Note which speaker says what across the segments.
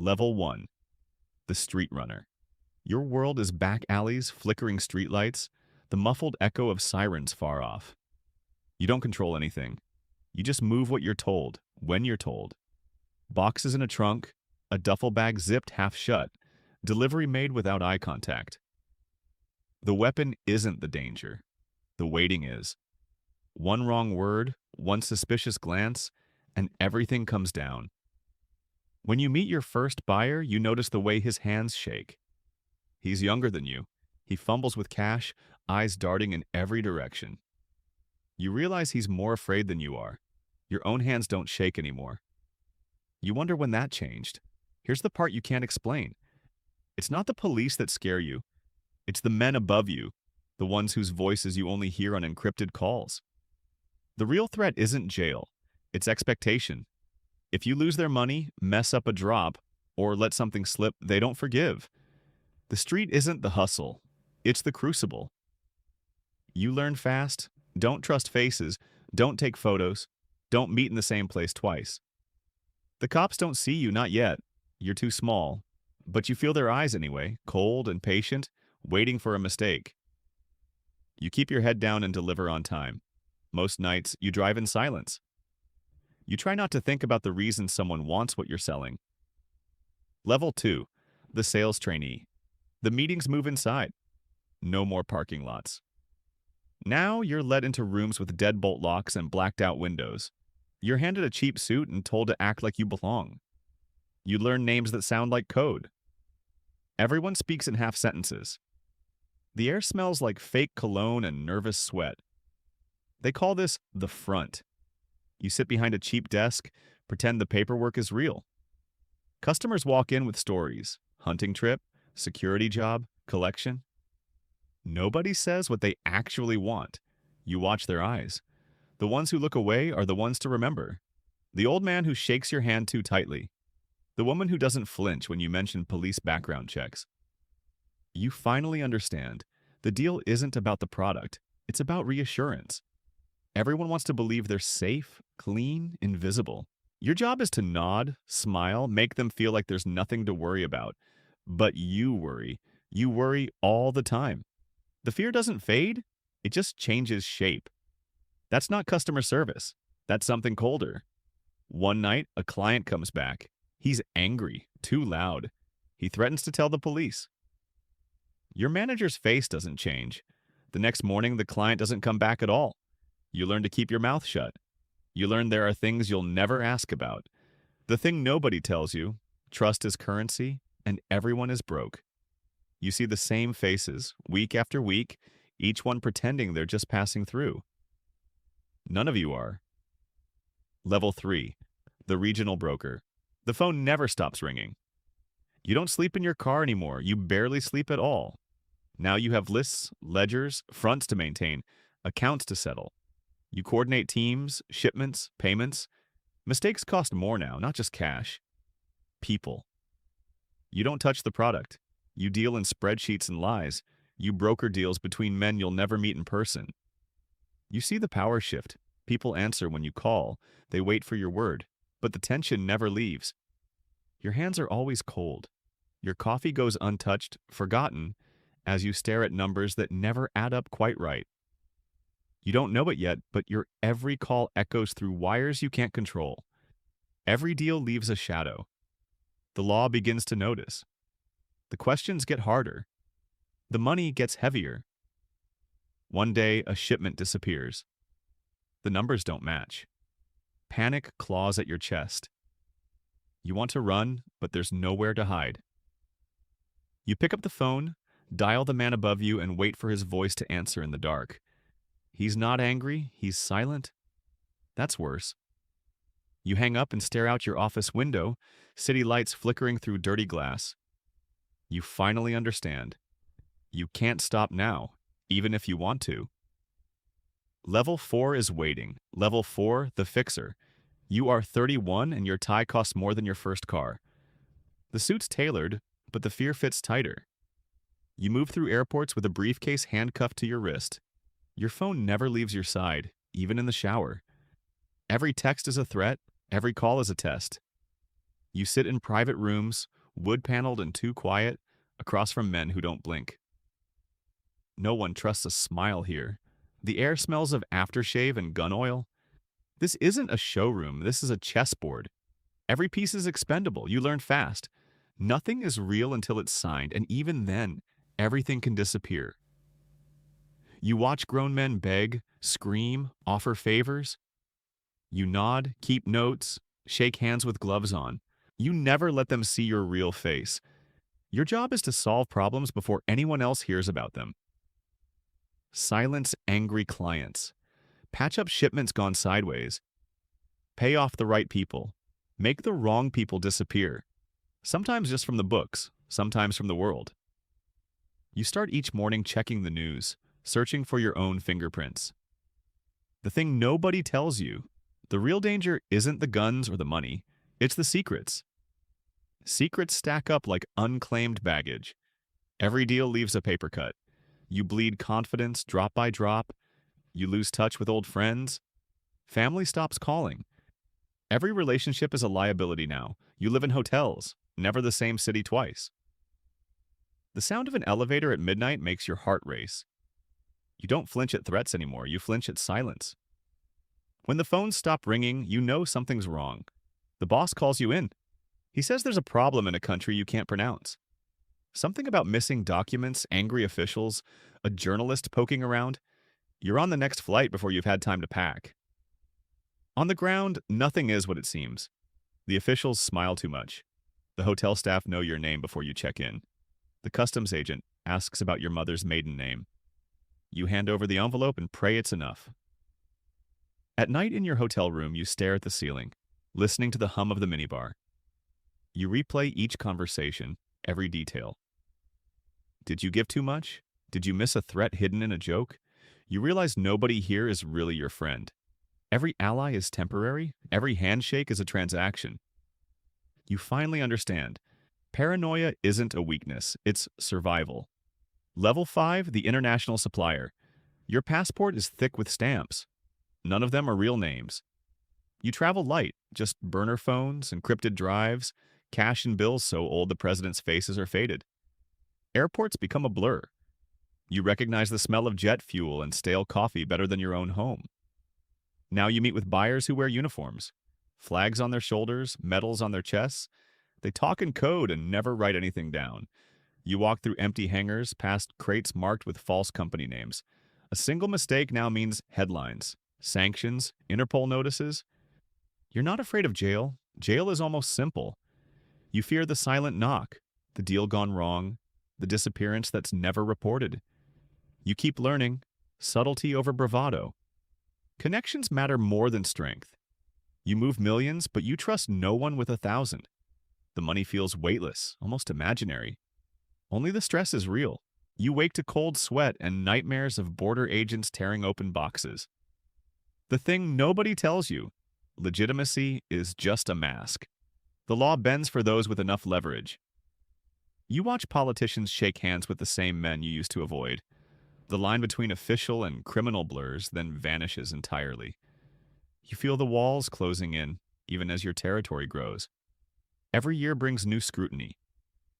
Speaker 1: Level 1. The Street Runner. Your world is back alleys, flickering streetlights, the muffled echo of sirens far off. You don't control anything. You just move what you're told, when you're told. Boxes in a trunk, a duffel bag zipped half shut, delivery made without eye contact. The weapon isn't the danger. The waiting is. One wrong word, one suspicious glance, and everything comes down. When you meet your first buyer, you notice the way his hands shake. He's younger than you. He fumbles with cash, eyes darting in every direction. You realize he's more afraid than you are. Your own hands don't shake anymore. You wonder when that changed. Here's the part you can't explain. It's not the police that scare you. It's the men above you, the ones whose voices you only hear on encrypted calls. The real threat isn't jail. It's expectation. If you lose their money, mess up a drop, or let something slip, they don't forgive. The street isn't the hustle. It's the crucible. You learn fast. Don't trust faces. Don't take photos. Don't meet in the same place twice. The cops don't see you, not yet. You're too small. But you feel their eyes anyway, cold and patient, waiting for a mistake. You keep your head down and deliver on time. Most nights, you drive in silence. You try not to think about the reason someone wants what you're selling. Level 2. The Sales Trainee. The meetings move inside. No more parking lots. Now you're led into rooms with deadbolt locks and blacked-out windows. You're handed a cheap suit and told to act like you belong. You learn names that sound like code. Everyone speaks in half sentences. The air smells like fake cologne and nervous sweat. They call this the front. You sit behind a cheap desk, pretend the paperwork is real. Customers walk in with stories: hunting trip, security job, collection. Nobody says what they actually want. You watch their eyes. The ones who look away are the ones to remember. The old man who shakes your hand too tightly. The woman who doesn't flinch when you mention police background checks. You finally understand. The deal isn't about the product. It's about reassurance. Everyone wants to believe they're safe, clean, invisible. Your job is to nod, smile, make them feel like there's nothing to worry about. But you worry. You worry all the time. The fear doesn't fade. It just changes shape. That's not customer service. That's something colder. One night, a client comes back. He's angry, too loud. He threatens to tell the police. Your manager's face doesn't change. The next morning, the client doesn't come back at all. You learn to keep your mouth shut. You learn there are things you'll never ask about. The thing nobody tells you: trust is currency, and everyone is broke. You see the same faces, week after week, each one pretending they're just passing through. None of you are. Level 3. The Regional Broker. The phone never stops ringing. You don't sleep in your car anymore. You barely sleep at all. Now you have lists, ledgers, fronts to maintain, accounts to settle. You coordinate teams, shipments, payments. Mistakes cost more now, not just cash. People. You don't touch the product. You deal in spreadsheets and lies. You broker deals between men you'll never meet in person. You see the power shift. People answer when you call. They wait for your word. But the tension never leaves. Your hands are always cold. Your coffee goes untouched, forgotten, as you stare at numbers that never add up quite right. You don't know it yet, but your every call echoes through wires you can't control. Every deal leaves a shadow. The law begins to notice. The questions get harder. The money gets heavier. One day, a shipment disappears. The numbers don't match. Panic claws at your chest. You want to run, but there's nowhere to hide. You pick up the phone, dial the man above you, and wait for his voice to answer in the dark. He's not angry, he's silent. That's worse. You hang up and stare out your office window, city lights flickering through dirty glass. You finally understand. You can't stop now, even if you want to. Level 4 is waiting. Level 4, the fixer. You are 31 and your tie costs more than your first car. The suit's tailored, but the fear fits tighter. You move through airports with a briefcase handcuffed to your wrist. Your phone never leaves your side, even in the shower. Every text is a threat, every call is a test. You sit in private rooms, wood-paneled and too quiet, across from men who don't blink. No one trusts a smile here. The air smells of aftershave and gun oil. This isn't a showroom, this is a chessboard. Every piece is expendable, you learn fast. Nothing is real until it's signed, and even then, everything can disappear. You watch grown men beg, scream, offer favors. You nod, keep notes, shake hands with gloves on. You never let them see your real face. Your job is to solve problems before anyone else hears about them. Silence angry clients. Patch up shipments gone sideways. Pay off the right people. Make the wrong people disappear. Sometimes just from the books, sometimes from the world. You start each morning checking the news, searching for your own fingerprints. The thing nobody tells you, the real danger isn't the guns or the money, it's the secrets. Secrets stack up like unclaimed baggage. Every deal leaves a paper cut. You bleed confidence drop by drop. You lose touch with old friends. Family stops calling. Every relationship is a liability now. You live in hotels, never the same city twice. The sound of an elevator at midnight makes your heart race. You don't flinch at threats anymore, you flinch at silence. When the phones stop ringing, you know something's wrong. The boss calls you in. He says there's a problem in a country you can't pronounce. Something about missing documents, angry officials, a journalist poking around. You're on the next flight before you've had time to pack. On the ground, nothing is what it seems. The officials smile too much. The hotel staff know your name before you check in. The customs agent asks about your mother's maiden name. You hand over the envelope and pray it's enough. At night in your hotel room, you stare at the ceiling, listening to the hum of the minibar. You replay each conversation, every detail. Did you give too much? Did you miss a threat hidden in a joke? You realize nobody here is really your friend. Every ally is temporary. Every handshake is a transaction. You finally understand. Paranoia isn't a weakness, it's survival. Level 5, the international supplier. Your passport is thick with stamps. None of them are real names. You travel light, just burner phones, encrypted drives, cash and bills so old the president's faces are faded. Airports become a blur. You recognize the smell of jet fuel and stale coffee better than your own home. Now you meet with buyers who wear uniforms. Flags on their shoulders, medals on their chests. They talk in code and never write anything down. You walk through empty hangars, past crates marked with false company names. A single mistake now means headlines, sanctions, Interpol notices. You're not afraid of jail. Jail is almost simple. You fear the silent knock, the deal gone wrong, the disappearance that's never reported. You keep learning, subtlety over bravado. Connections matter more than strength. You move millions, but you trust no one with 1,000. The money feels weightless, almost imaginary. Only the stress is real. You wake to cold sweat and nightmares of border agents tearing open boxes. The thing nobody tells you, legitimacy is just a mask. The law bends for those with enough leverage. You watch politicians shake hands with the same men you used to avoid. The line between official and criminal blurs, then vanishes entirely. You feel the walls closing in, even as your territory grows. Every year brings new scrutiny.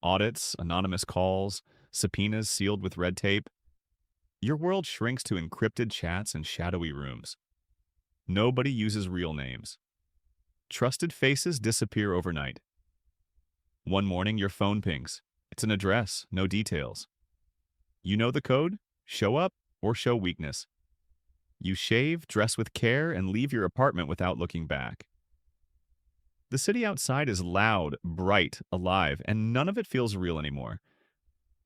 Speaker 1: Audits, anonymous calls, subpoenas sealed with red tape. Your world shrinks to encrypted chats and shadowy rooms. Nobody uses real names. Trusted faces disappear overnight. One morning, your phone pings. It's an address, no details. You know the code? Show up or show weakness. You shave, dress with care, and leave your apartment without looking back. The city outside is loud, bright, alive, and none of it feels real anymore.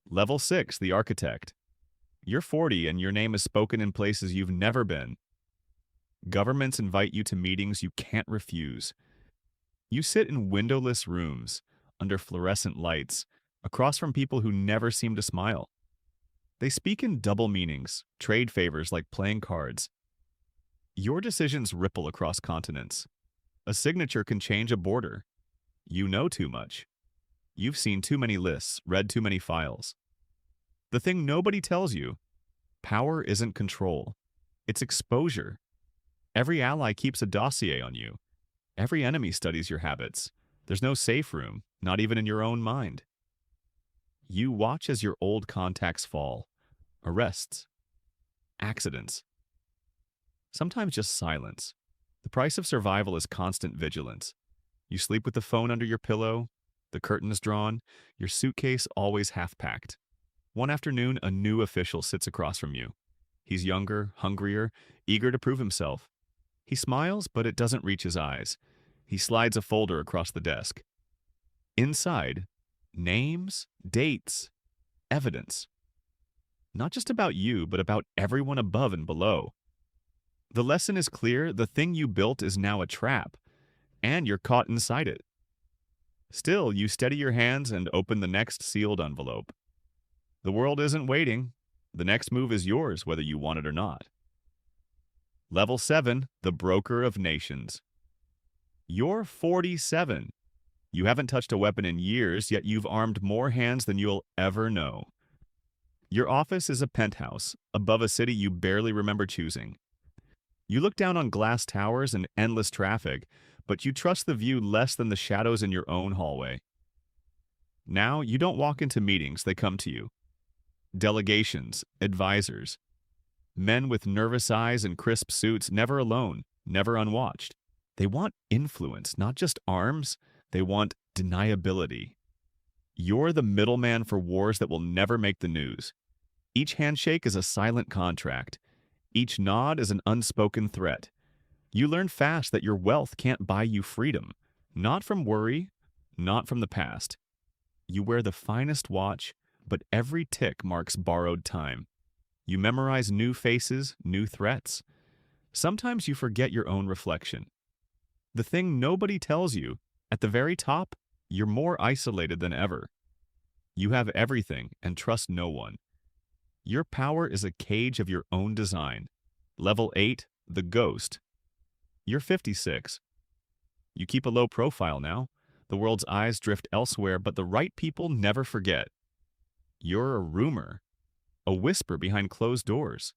Speaker 1: Level 6, the architect. You're 40 and your name is spoken in places you've never been. Governments invite you to meetings you can't refuse. You sit in windowless rooms, under fluorescent lights, across from people who never seem to smile. They speak in double meanings, trade favors like playing cards. Your decisions ripple across continents. A signature can change a border. You know too much. You've seen too many lists, read too many files. The thing nobody tells you, power isn't control. It's exposure. Every ally keeps a dossier on you. Every enemy studies your habits. There's no safe room, not even in your own mind. You watch as your old contacts fall. Arrests, accidents, sometimes just silence. The price of survival is constant vigilance. You sleep with the phone under your pillow, the curtains drawn, your suitcase always half-packed. One afternoon, a new official sits across from you. He's younger, hungrier, eager to prove himself. He smiles, but it doesn't reach his eyes. He slides a folder across the desk. Inside, names, dates, evidence. Not just about you, but about everyone above and below. The lesson is clear: the thing you built is now a trap, and you're caught inside it. Still, you steady your hands and open the next sealed envelope. The world isn't waiting. The next move is yours, whether you want it or not. Level 7, the broker of nations. You're 47. You haven't touched a weapon in years, yet you've armed more hands than you'll ever know. Your office is a penthouse, above a city you barely remember choosing. You look down on glass towers and endless traffic, but you trust the view less than the shadows in your own hallway. Now, you don't walk into meetings, they come to you. Delegations, advisors. Men with nervous eyes and crisp suits, never alone, never unwatched. They want influence, not just arms. They want deniability. You're the middleman for wars that will never make the news. Each handshake is a silent contract. Each nod is an unspoken threat. You learn fast that your wealth can't buy you freedom. Not from worry, not from the past. You wear the finest watch, but every tick marks borrowed time. You memorize new faces, new threats. Sometimes you forget your own reflection. The thing nobody tells you, at the very top, you're more isolated than ever. You have everything and trust no one. Your power is a cage of your own design. Level 8, the ghost. You're 56. You keep a low profile now. The world's eyes drift elsewhere, but the right people never forget. You're a rumor, a whisper behind closed doors.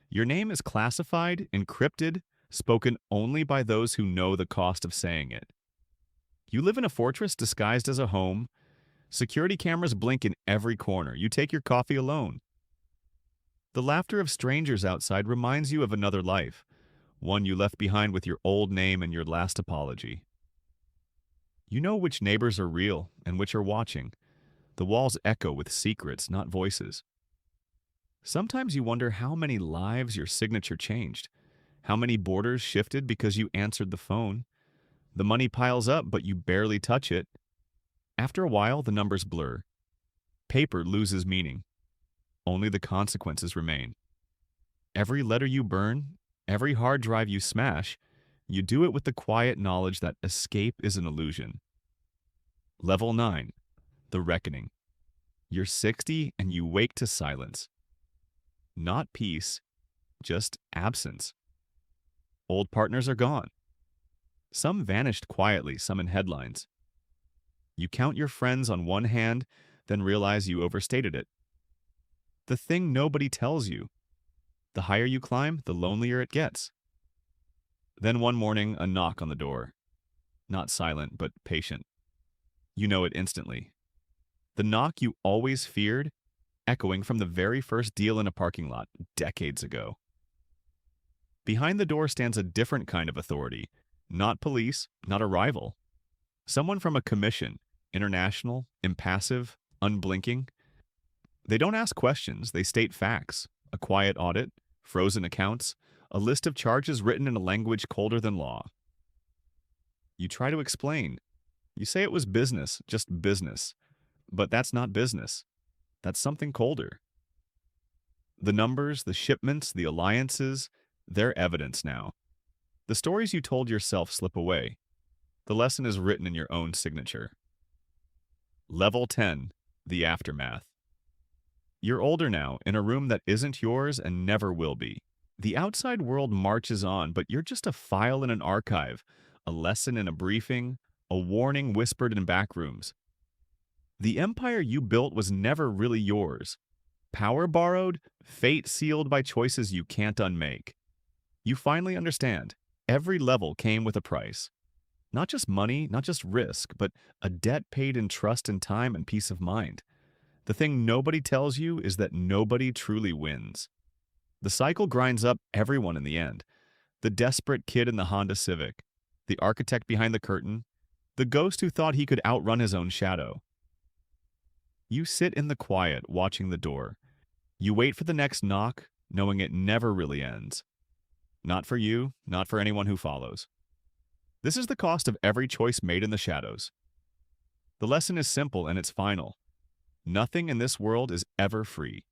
Speaker 1: Your name is classified, encrypted, spoken only by those who know the cost of saying it. You live in a fortress disguised as a home. Security cameras blink in every corner. You take your coffee alone. The laughter of strangers outside reminds you of another life, one you left behind with your old name and your last apology. You know which neighbors are real and which are watching. The walls echo with secrets, not voices. Sometimes you wonder how many lives your signature changed, how many borders shifted because you answered the phone. The money piles up, but you barely touch it. After a while, the numbers blur. Paper loses meaning. Only the consequences remain. Every letter you burn, every hard drive you smash, you do it with the quiet knowledge that escape is an illusion. Level 9, the reckoning. You're 60 and you wake to silence. Not peace, just absence. Old partners are gone. Some vanished quietly, some in headlines. You count your friends on one hand, then realize you overstated it. The thing nobody tells you. The higher you climb, the lonelier it gets. Then one morning, a knock on the door. Not silent, but patient. You know it instantly. The knock you always feared, echoing from the very first deal in a parking lot decades ago. Behind the door stands a different kind of authority. Not police, not a rival. Someone from a commission, international, impassive, unblinking. They don't ask questions, they state facts. A quiet audit, frozen accounts, a list of charges written in a language colder than law. You try to explain. You say it was business, just business. But that's not business. That's something colder. The numbers, the shipments, the alliances, they're evidence now. The stories you told yourself slip away. The lesson is written in your own signature. Level 10, the aftermath. You're older now, in a room that isn't yours and never will be. The outside world marches on, but you're just a file in an archive, a lesson in a briefing, a warning whispered in back rooms. The empire you built was never really yours. Power borrowed, fate sealed by choices you can't unmake. You finally understand. Every level came with a price. Not just money, not just risk, but a debt paid in trust and time and peace of mind. The thing nobody tells you is that nobody truly wins. The cycle grinds up everyone in the end. The desperate kid in the Honda Civic, the architect behind the curtain, the ghost who thought he could outrun his own shadow. You sit in the quiet, watching the door. You wait for the next knock, knowing it never really ends. Not for you, not for anyone who follows. This is the cost of every choice made in the shadows. The lesson is simple and it's final. Nothing in this world is ever free.